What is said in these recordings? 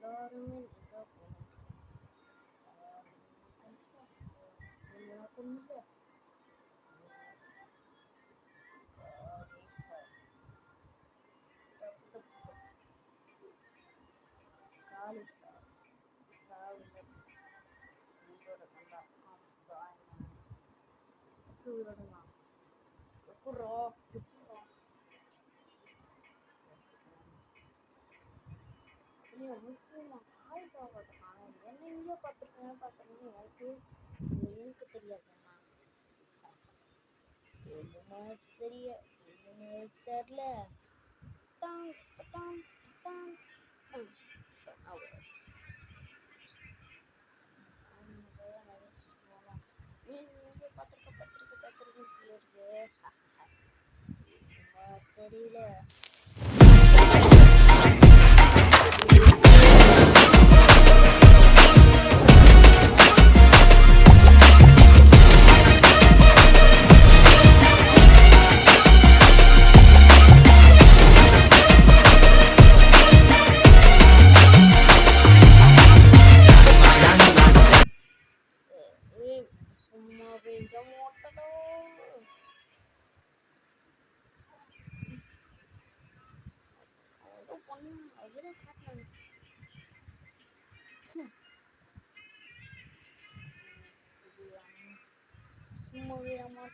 எல்லாருமே எங்கே போகணும்? எனக்கு ஒன்றும் இல்லை. காலி சார் உயிரோட கண்டா சாய் உயிரோடுமா எப்பட்றா எப்பட்றா முக்கியமாக காய் சாப்பிட்றான். என்ன எங்கேயோ பார்த்துருக்கேன்னு எனக்கு தெரியாதுண்ணா. எதுவுமே தெரில. நீங்க பார்த்துருக்கேன்னு தெரியல. சும்மா வேண்ட மோட்டதோ பொண்ணு அதுதான் காட்டினாங்க. சும்மா வேணாமா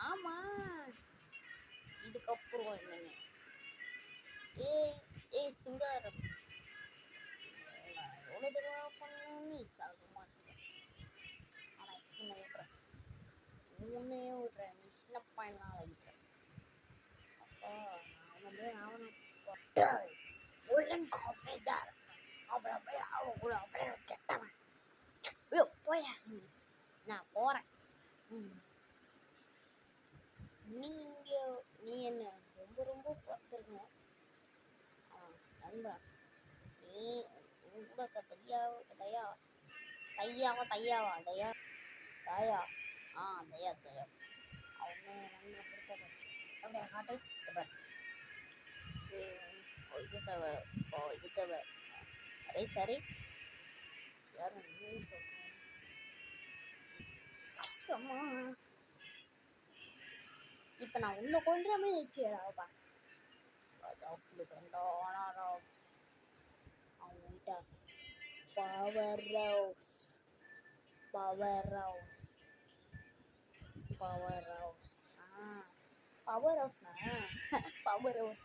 ஆமா இதுக்கப்புறம் என்னங்க? ஏய் சிங்காரம், எவ்வளோ தடவை பண்ணி சாக மாட்டேன். ஆனால் இப்போ விட்றேன், உன்னையே விட்றேன். நீ சின்ன பையனால விட்றேன். அப்போ நான் அவனை உள்ளன் காப்பேதார் அவளை போய் அவன் அப்படியே செட்டவன் போய நான் போகிறேன். நீ என்ன ரொம்ப ரொம்ப பார்த்துருக்கணும் நண்பா. நீ கூட தையா தயா அவனே நண்பனை கொடுத்தது அப்படியே காட்டை இது தவிர அதே சரி யாரும் இப்ப நான் உன்னை கொன்ற மாதிரி நிச்சயப்பா அவன்கிட்ட பவர் ஹவுஸ் பவர் ஹவுஸ்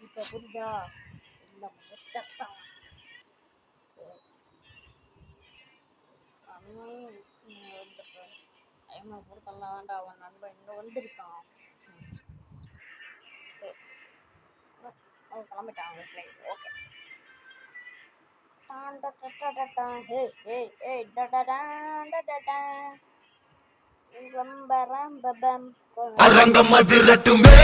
இப்ப புரியுதா? இந்த சத்தம் டைமை பொறுத்தெல்லாம் வேண்டாம். அவன் நண்பன் இங்கே வந்திருக்கான். அவன் கிளம்பிட்டான். அவன் ஃப்ளைட் ஓகே. அரங்கம் அதிரட்டுமே